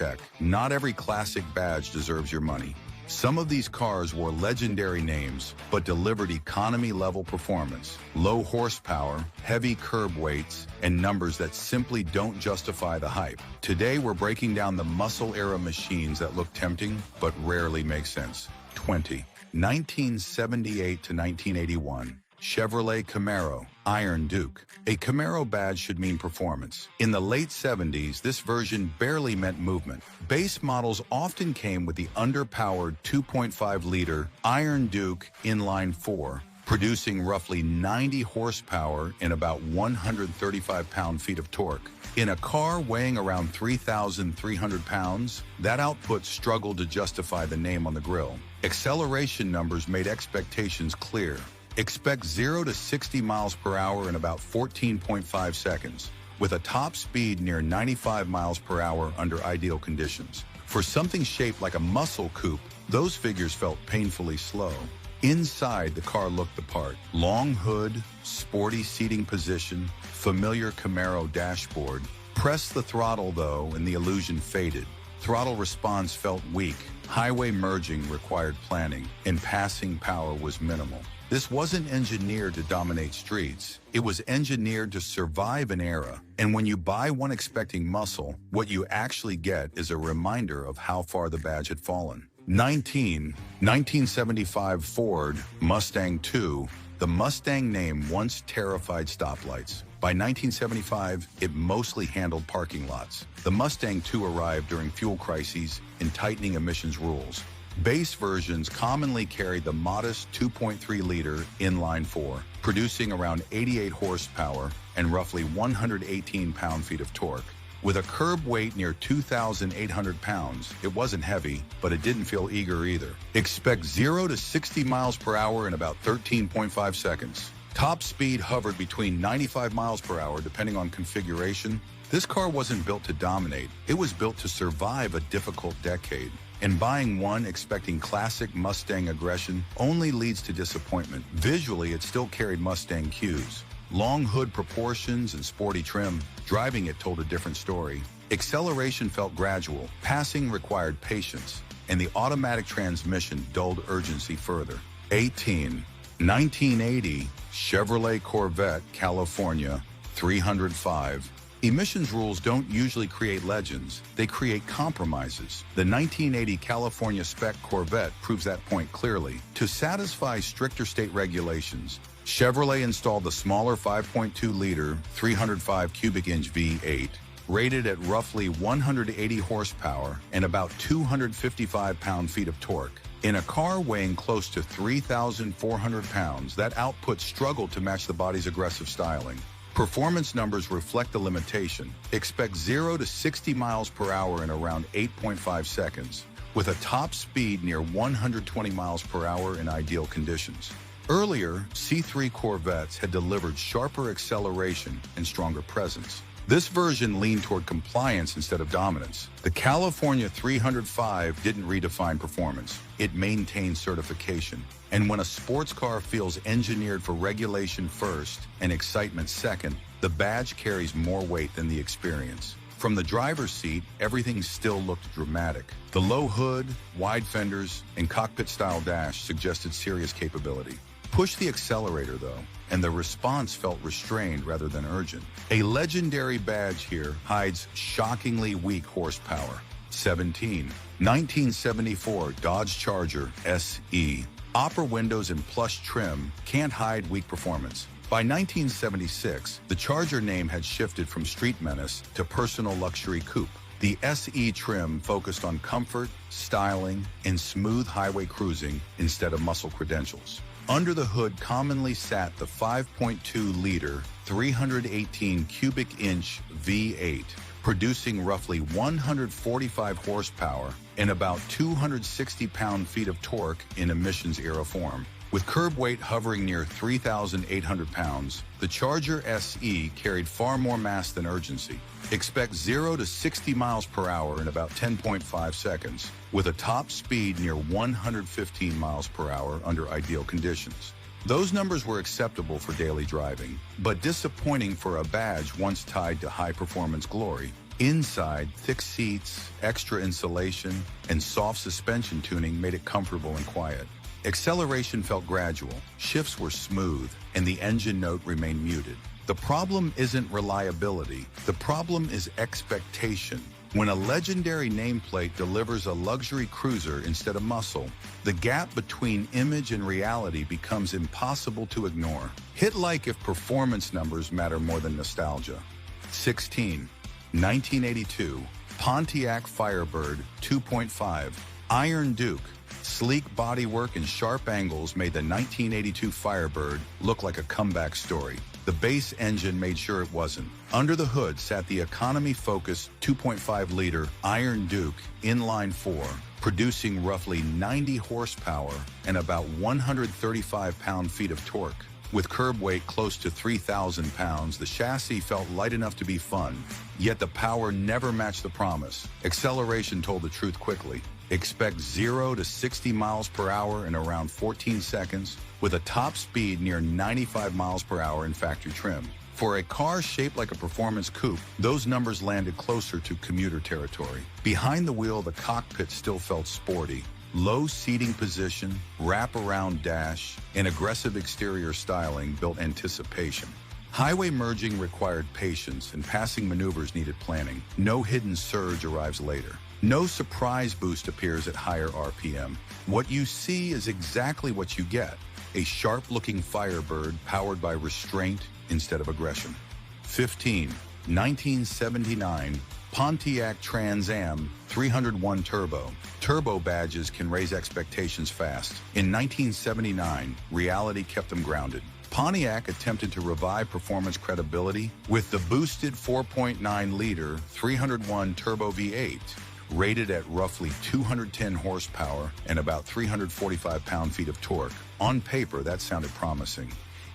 check. Not every classic badge deserves your money. Some of these cars wore legendary names, but delivered economy-level performance, low horsepower, heavy curb weights, and numbers that simply don't justify the hype. Today, we're breaking down the muscle-era machines that look tempting, but rarely make sense. 1978 to 1981. Chevrolet Camaro, Iron Duke. A Camaro badge should mean performance. In the late 70s, this version barely meant movement. Base models often came with the underpowered 2.5-liter Iron Duke inline-4, producing roughly 90 horsepower and about 135 pound-feet of torque. In a car weighing around 3,300 pounds, that output struggled to justify the name on the grille. Acceleration numbers made expectations clear. Expect 0 to 60 miles per hour in about 14.5 seconds, with a top speed near 95 miles per hour under ideal conditions. For something shaped like a muscle coupe, those figures felt painfully slow. Inside, the car looked the part. Long hood, sporty seating position, familiar Camaro dashboard. Press the throttle, though, and the illusion faded. Throttle response felt weak. Highway merging required planning, and passing power was minimal. This wasn't engineered to dominate streets. It was engineered to survive an era. And when you buy one expecting muscle, what you actually get is a reminder of how far the badge had fallen. 1975 Ford Mustang II. The Mustang name once terrified stoplights. By 1975, it mostly handled parking lots. The Mustang II arrived during fuel crises and tightening emissions rules. Base versions commonly carried the modest 2.3-liter inline-4, producing around 88 horsepower and roughly 118 pound-feet of torque. With a curb weight near 2,800 pounds, it wasn't heavy, but it didn't feel eager either. Expect 0 to 60 miles per hour in about 13.5 seconds. Top speed hovered between 95 miles per hour depending on configuration. This car wasn't built to dominate. It was built to survive a difficult decade. And buying one expecting classic Mustang aggression only leads to disappointment. Visually, it still carried Mustang cues. Long hood proportions and sporty trim. Driving it told a different story. Acceleration felt gradual. Passing required patience. And the automatic transmission dulled urgency further. 1980 Chevrolet Corvette, California, 305. Emissions rules don't usually create legends, they create compromises. The 1980 California spec Corvette proves that point clearly. To satisfy stricter state regulations, Chevrolet installed the smaller 5.2-liter, 305 cubic inch V8, rated at roughly 180 horsepower and about 255 pound-feet of torque. In a car weighing close to 3,400 pounds, that output struggled to match the body's aggressive styling. Performance numbers reflect the limitation. Expect 0 to 60 miles per hour in around 8.5 seconds, with a top speed near 120 miles per hour in ideal conditions. Earlier, C3 Corvettes had delivered sharper acceleration and stronger presence. This version leaned toward compliance instead of dominance. The California 305 didn't redefine performance. It maintained certification. And when a sports car feels engineered for regulation first and excitement second, the badge carries more weight than the experience. From the driver's seat, everything still looked dramatic. The low hood, wide fenders, and cockpit-style dash suggested serious capability. Push the accelerator, though, and the response felt restrained rather than urgent. A legendary badge here hides shockingly weak horsepower. 1974 Dodge Charger SE. Opera windows and plush trim can't hide weak performance. By 1976, the Charger name had shifted from street menace to personal luxury coupe. The SE trim focused on comfort, styling, and smooth highway cruising instead of muscle credentials. Under the hood commonly sat the 5.2-liter, 318 cubic inch V8, producing roughly 145 horsepower and about 260 pound-feet of torque in emissions-era form. With curb weight hovering near 3,800 pounds, the Charger SE carried far more mass than urgency. Expect 0 to 60 miles per hour in about 10.5 seconds, with a top speed near 115 miles per hour under ideal conditions. Those numbers were acceptable for daily driving, but disappointing for a badge once tied to high-performance glory. Inside, thick seats, extra insulation, and soft suspension tuning made it comfortable and quiet. Acceleration felt gradual, shifts were smooth, and the engine note remained muted. The problem isn't reliability, the problem is expectation. When a legendary nameplate delivers a luxury cruiser instead of muscle, the gap between image and reality becomes impossible to ignore. Hit like if performance numbers matter more than nostalgia. 16. 1982, Pontiac Firebird 2.5. Iron Duke. Sleek bodywork and sharp angles made the 1982 Firebird look like a comeback story. The base engine made sure it wasn't. Under the hood sat the economy-focused 2.5-liter Iron Duke inline 4, producing roughly 90 horsepower and about 135 pound-feet of torque. With curb weight close to 3,000 pounds, the chassis felt light enough to be fun, yet the power never matched the promise. Acceleration told the truth quickly. Expect 0 to 60 miles per hour in around 14 seconds, with a top speed near 95 miles per hour in factory trim. For a car shaped like a performance coupe, those numbers landed closer to commuter territory. Behind the wheel, the cockpit still felt sporty. Low seating position, wrap-around dash, and aggressive exterior styling built anticipation. Highway merging required patience, and passing maneuvers needed planning. No hidden surge arrives later. No surprise boost appears at higher RPM. What you see is exactly what you get. A sharp-looking Firebird powered by restraint instead of aggression. 15. 1979, Pontiac Trans Am 301 Turbo. Turbo badges can raise expectations fast. In 1979, reality kept them grounded. Pontiac attempted to revive performance credibility with the boosted 4.9-liter 301 Turbo V8, rated at roughly 210 horsepower and about 345 pound-feet of torque. On paper, that sounded promising.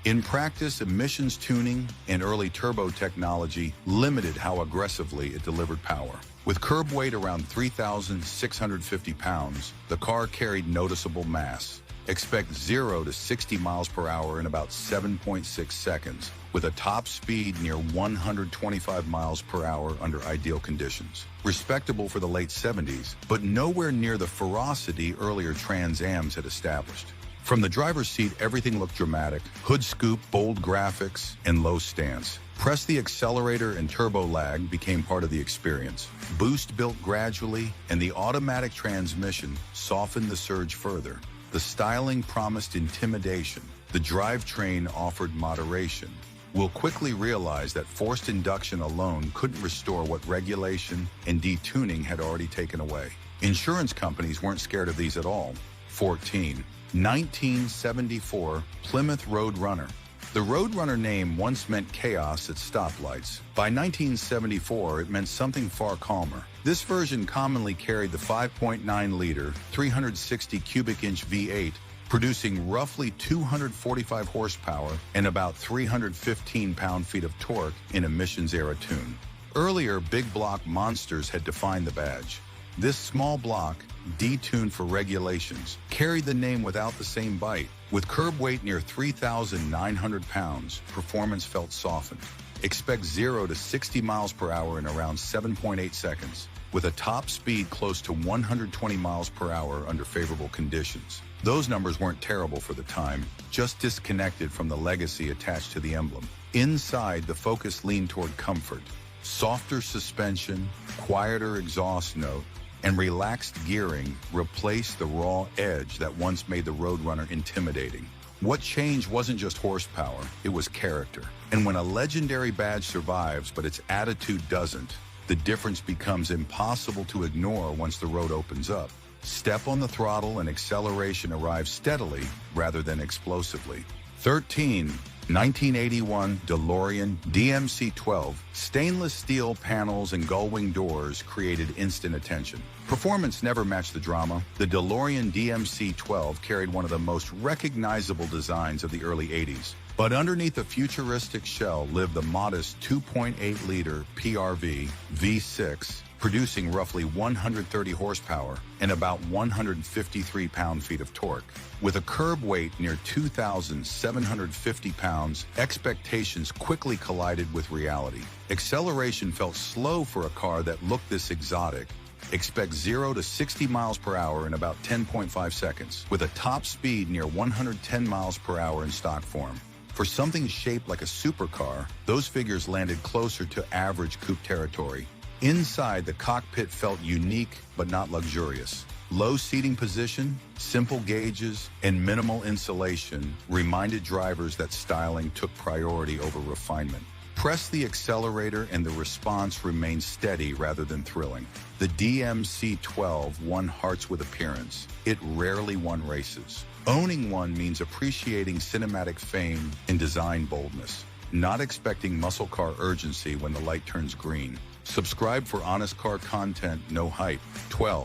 In practice, emissions tuning and early turbo technology limited how aggressively it delivered power. With curb weight around 3,650 pounds, the car carried noticeable mass. Expect 0 to 60 miles per hour in about 7.6 seconds, with a top speed near 125 miles per hour under ideal conditions. Respectable for the late 70s, but nowhere near the ferocity earlier Trans Ams had established. From the driver's seat, everything looked dramatic. Hood scoop, bold graphics, and low stance. Press the accelerator and turbo lag became part of the experience. Boost built gradually, and the automatic transmission softened the surge further. The styling promised intimidation. The drivetrain offered moderation. We'll quickly realize that forced induction alone couldn't restore what regulation and detuning had already taken away. Insurance companies weren't scared of these at all. 14. 1974 Plymouth Roadrunner. The Roadrunner name once meant chaos at stoplights. By 1974, it meant something far calmer. This version commonly carried the 5.9-liter, 360 cubic inch V8, producing roughly 245 horsepower and about 315 pound-feet of torque in emissions-era tune. Earlier, big block monsters had defined the badge. This small block, detuned for regulations, carried the name without the same bite. With curb weight near 3,900 pounds, performance felt softened. Expect 0 to 60 miles per hour in around 7.8 seconds, with a top speed close to 120 miles per hour under favorable conditions. Those numbers weren't terrible for the time, just disconnected from the legacy attached to the emblem. Inside, the focus leaned toward comfort. Softer suspension, quieter exhaust note, and relaxed gearing replaced the raw edge that once made the Roadrunner intimidating. What changed wasn't just horsepower, it was character. And when a legendary badge survives but its attitude doesn't, the difference becomes impossible to ignore once the road opens up. Step on the throttle and acceleration arrives steadily rather than explosively. 13. 1981 DeLorean DMC12. Stainless steel panels and gull-wing doors created instant attention. Performance never matched the drama. The DeLorean DMC12 carried one of the most recognizable designs of the early 80s. But underneath the futuristic shell lived the modest 2.8-liter PRV V6, producing roughly 130 horsepower and about 153 pound-feet of torque. With a curb weight near 2,750 pounds, expectations quickly collided with reality. Acceleration felt slow for a car that looked this exotic. Expect 0 to 60 miles per hour in about 10.5 seconds, with a top speed near 110 miles per hour in stock form. For something shaped like a supercar, those figures landed closer to average coupe territory. Inside, the cockpit felt unique but not luxurious. Low seating position, simple gauges, and minimal insulation reminded drivers that styling took priority over refinement. Press the accelerator and the response remained steady rather than thrilling. The DMC12 won hearts with appearance. It rarely won races. Owning one means appreciating cinematic fame and design boldness, not expecting muscle car urgency when the light turns green. Subscribe for honest car content, no hype. 12.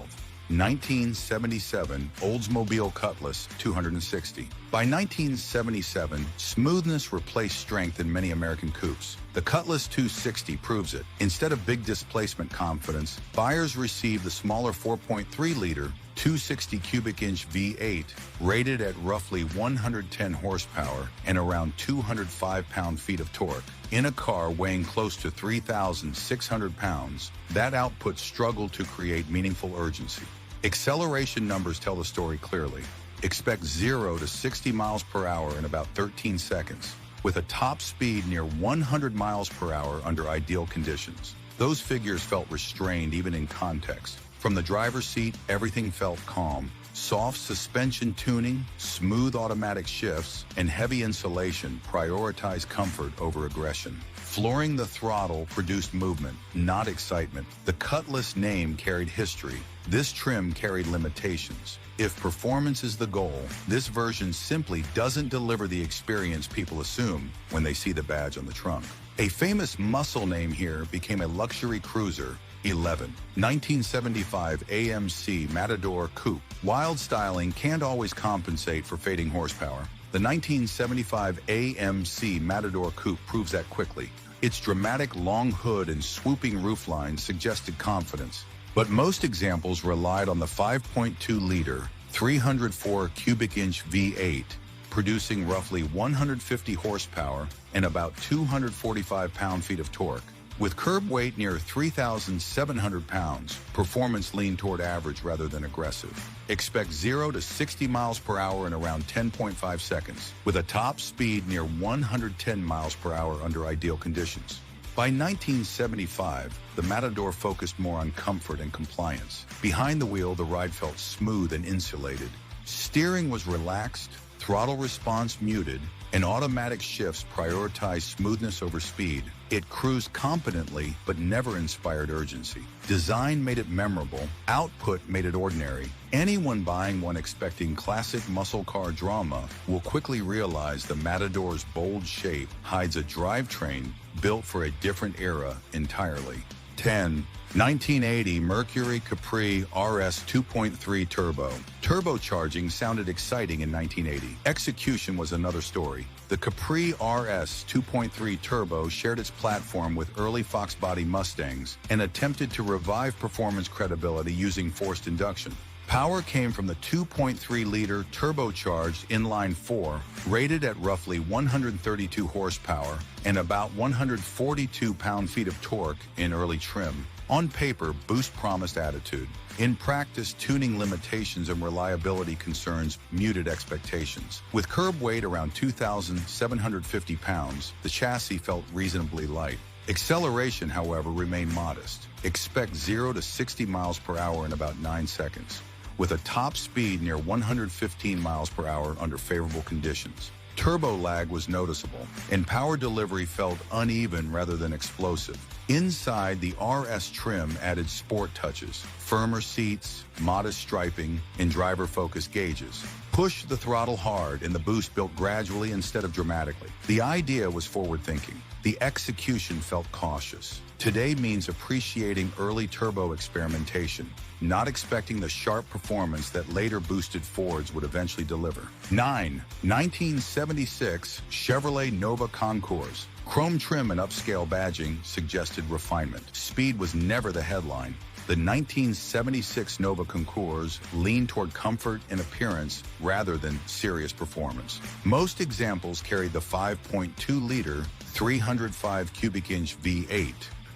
1977 Oldsmobile Cutlass 260. By 1977, smoothness replaced strength in many American coupes. The Cutlass 260 proves it. Instead of big displacement confidence, buyers received the smaller 4.3-liter 260 cubic inch V8, rated at roughly 110 horsepower and around 205 pound-feet of torque. In a car weighing close to 3,600 pounds, that output struggled to create meaningful urgency. Acceleration numbers tell the story clearly. Expect 0 to 60 miles per hour in about 13 seconds, with a top speed near 100 miles per hour under ideal conditions. Those figures felt restrained even in context. From the driver's seat, everything felt calm. Soft suspension tuning, smooth automatic shifts, and heavy insulation prioritized comfort over aggression. Flooring the throttle produced movement, not excitement. The Cutlass name carried history. This trim carried limitations. If performance is the goal, this version simply doesn't deliver the experience people assume when they see the badge on the trunk. A famous muscle name here became a luxury cruiser. 11. 1975 AMC Matador Coupe. Wild styling can't always compensate for fading horsepower. The 1975 AMC Matador Coupe proves that quickly. Its dramatic long hood and swooping roofline suggested confidence, but most examples relied on the 5.2-liter, 304 cubic inch V8, producing roughly 150 horsepower and about 245 pound-feet of torque. With curb weight near 3,700 pounds, performance leaned toward average rather than aggressive. Expect 0 to 60 miles per hour in around 10.5 seconds, with a top speed near 110 miles per hour under ideal conditions. By 1975, the Matador focused more on comfort and compliance. Behind the wheel, the ride felt smooth and insulated. Steering was relaxed, throttle response muted, and automatic shifts prioritized smoothness over speed. It cruised competently, but never inspired urgency. Design made it memorable. Output made it ordinary. Anyone buying one expecting classic muscle car drama will quickly realize the Matador's bold shape hides a drivetrain built for a different era entirely. 10. 1980 Mercury Capri RS 2.3 Turbo. Turbocharging sounded exciting in 1980. Execution was another story. The Capri RS 2.3 Turbo shared its platform with early Fox body Mustangs and attempted to revive performance credibility using forced induction. Power came from the 2.3-liter turbocharged inline-4, rated at roughly 132 horsepower and about 142 pound-feet of torque in early trim. On paper, boost promised attitude. In practice, tuning limitations and reliability concerns muted expectations. With curb weight around 2,750 pounds, the chassis felt reasonably light. Acceleration, however, remained modest. Expect 0 to 60 miles per hour in about 9 seconds, with a top speed near 115 miles per hour under favorable conditions. Turbo lag was noticeable, and power delivery felt uneven rather than explosive. Inside, the RS trim added sport touches, firmer seats, modest striping, and driver-focused gauges. Push the throttle hard, and the boost built gradually instead of dramatically. The idea was forward-thinking. The execution felt cautious. Today means appreciating early turbo experimentation, not expecting the sharp performance that later boosted Fords would eventually deliver. 9. 1976 Chevrolet Nova Concours. Chrome trim and upscale badging suggested refinement. Speed was never the headline. The 1976 Nova Concours leaned toward comfort and appearance rather than serious performance. Most examples carried the 5.2-liter, 305 cubic inch V8,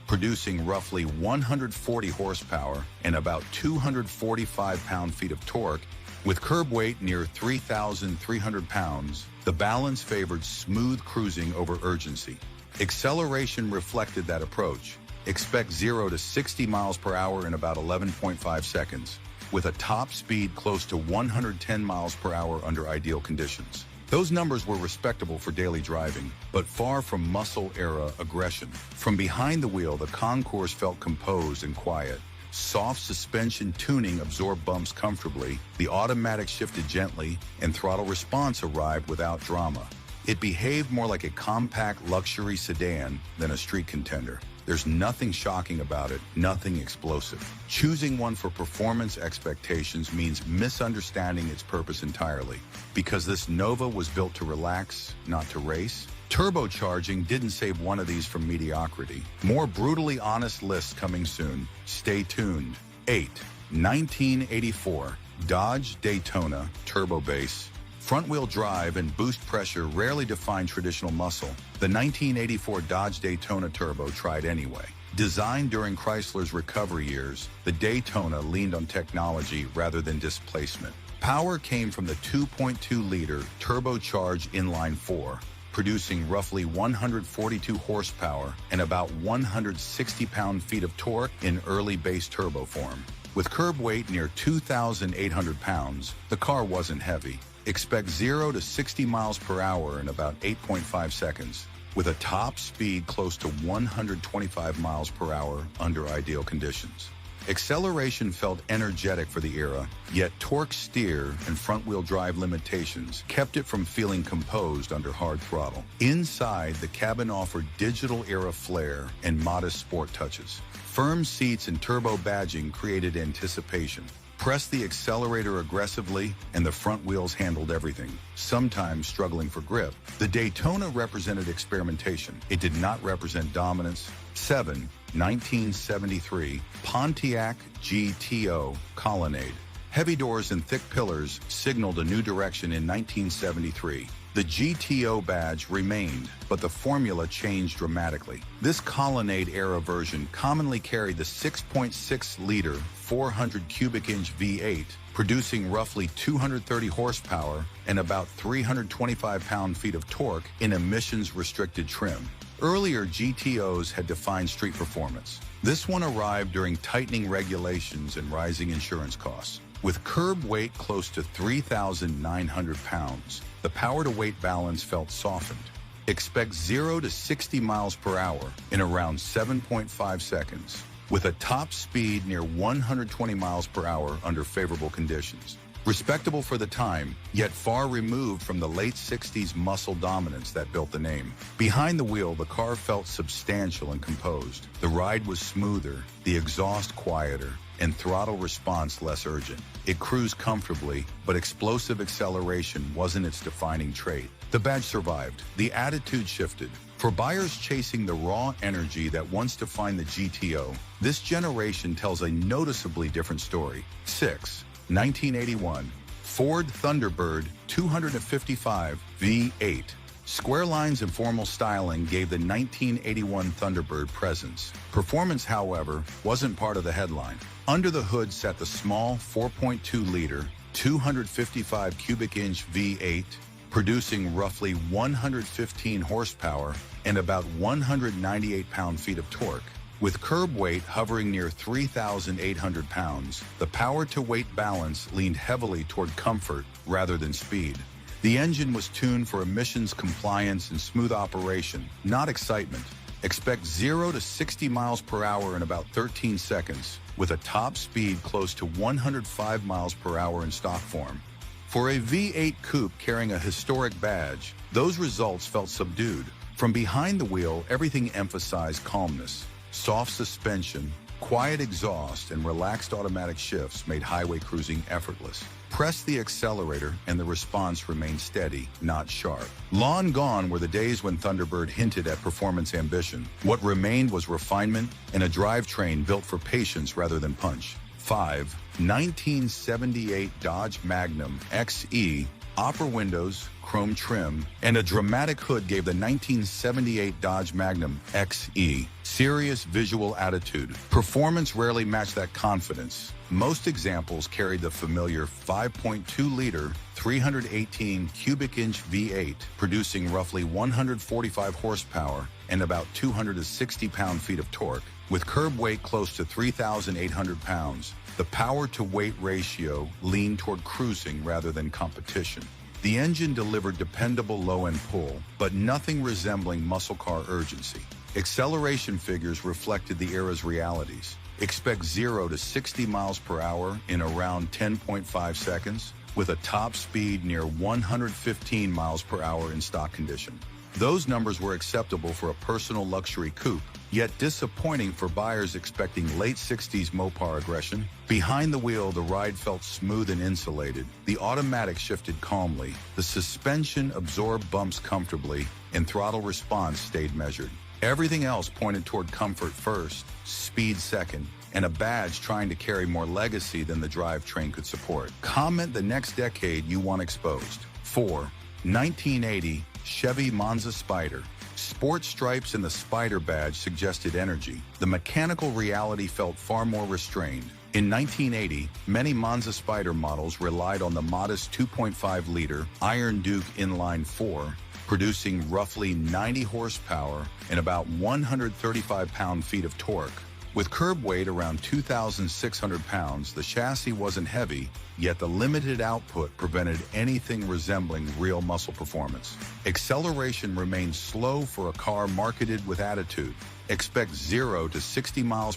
producing roughly 140 horsepower and about 245 pound-feet of torque. With curb weight near 3,300 pounds, the balance favored smooth cruising over urgency. Acceleration reflected that approach. Expect 0 to 60 miles per hour in about 11.5 seconds, with a top speed close to 110 miles per hour under ideal conditions. Those numbers were respectable for daily driving, but far from muscle-era aggression. From behind the wheel, the Concours felt composed and quiet. Soft suspension tuning absorbed bumps comfortably, the automatic shifted gently, and throttle response arrived without drama. It behaved more like a compact luxury sedan than a street contender. There's nothing shocking about it, nothing explosive. Choosing one for performance expectations means misunderstanding its purpose entirely. Because this Nova was built to relax, not to race, turbocharging didn't save one of these from mediocrity. More brutally honest lists coming soon. Stay tuned. 8. 1984 Dodge Daytona Turbo Base. Front-wheel drive and boost pressure rarely define traditional muscle. The 1984 Dodge Daytona Turbo tried anyway. Designed during Chrysler's recovery years, the Daytona leaned on technology rather than displacement. Power came from the 2.2-liter turbocharged inline-4, producing roughly 142 horsepower and about 160 pound-feet of torque in early base turbo form. With curb weight near 2,800 pounds, the car wasn't heavy. Expect 0 to 60 miles per hour in about 8.5 seconds, with a top speed close to 125 miles per hour under ideal conditions. Acceleration felt energetic for the era, yet torque steer and front-wheel drive limitations kept it from feeling composed under hard throttle. Inside, the cabin offered digital-era flair and modest sport touches. Firm seats and turbo badging created anticipation. Press the accelerator aggressively, and the front wheels handled everything, sometimes struggling for grip. The Daytona represented experimentation. It did not represent dominance. 7. 1973 Pontiac GTO Colonnade. Heavy doors and thick pillars signaled a new direction in 1973. The GTO badge remained, but the formula changed dramatically. This Colonnade-era version commonly carried the 6.6-liter, 400 cubic inch V8, producing roughly 230 horsepower and about 325 pound-feet of torque in emissions-restricted trim. Earlier GTOs had defined street performance. This one arrived during tightening regulations and rising insurance costs. With curb weight close to 3,900 pounds, the power-to-weight balance felt softened. Expect 0 to 60 miles per hour in around 7.5 seconds, with a top speed near 120 miles per hour under favorable conditions. Respectable for the time, yet far removed from the late 60s muscle dominance that built the name. Behind the wheel, the car felt substantial and composed. The ride was smoother, the exhaust quieter, and throttle response less urgent. It cruised comfortably, but explosive acceleration wasn't its defining trait. The badge survived. The attitude shifted. For buyers chasing the raw energy that once defined the GTO, this generation tells a noticeably different story. 6. 1981 Ford Thunderbird 255 V8. Square lines and formal styling gave the 1981 Thunderbird presence. Performance, however, wasn't part of the headline. Under the hood sat the small 4.2-liter, 255 cubic inch V8, producing roughly 115 horsepower and about 198 pound-feet of torque. With curb weight hovering near 3,800 pounds, the power-to-weight balance leaned heavily toward comfort rather than speed. The engine was tuned for emissions compliance and smooth operation, not excitement. Expect 0 to 60 miles per hour in about 13 seconds, with a top speed close to 105 miles per hour in stock form. For a V8 coupe carrying a historic badge, those results felt subdued. From behind the wheel, everything emphasized calmness. Soft suspension, Quiet exhaust and relaxed automatic shifts made highway cruising effortless. Press the accelerator and the response remained steady, not sharp. Long gone were the days when Thunderbird hinted at performance ambition. What remained was refinement and a drivetrain built for patience rather than punch. 5. 1978 Dodge Magnum XE. Upper windows, chrome trim, and a dramatic hood gave the 1978 Dodge Magnum XE serious visual attitude. Performance rarely matched that confidence. Most examples carried the familiar 5.2-liter, 318 cubic inch V8, producing roughly 145 horsepower and about 260 pound-feet of torque. With curb weight close to 3,800 pounds, the power-to-weight ratio leaned toward cruising rather than competition. The engine delivered dependable low-end pull, but nothing resembling muscle car urgency. Acceleration figures reflected the era's realities. Expect 0 to 60 miles per hour in around 10.5 seconds, with a top speed near 115 miles per hour in stock condition. Those numbers were acceptable for a personal luxury coupe, yet disappointing for buyers expecting late 60s Mopar aggression. Behind the wheel, the ride felt smooth and insulated. The automatic shifted calmly, the suspension absorbed bumps comfortably, and throttle response stayed measured. Everything else pointed toward comfort first, speed second, and a badge trying to carry more legacy than the drivetrain could support. Comment the next decade you want exposed. 4. 1980 Chevy Monza Spider. Sport stripes and the Spider badge suggested energy. The mechanical reality felt far more restrained. In 1980, many Monza Spider models relied on the modest 2.5-liter Iron Duke inline 4, producing roughly 90 horsepower and about 135 pound-feet of torque. With curb weight around 2,600 pounds, the chassis wasn't heavy, yet the limited output prevented anything resembling real muscle performance. Acceleration remained slow for a car marketed with attitude. Expect 0 to 60 miles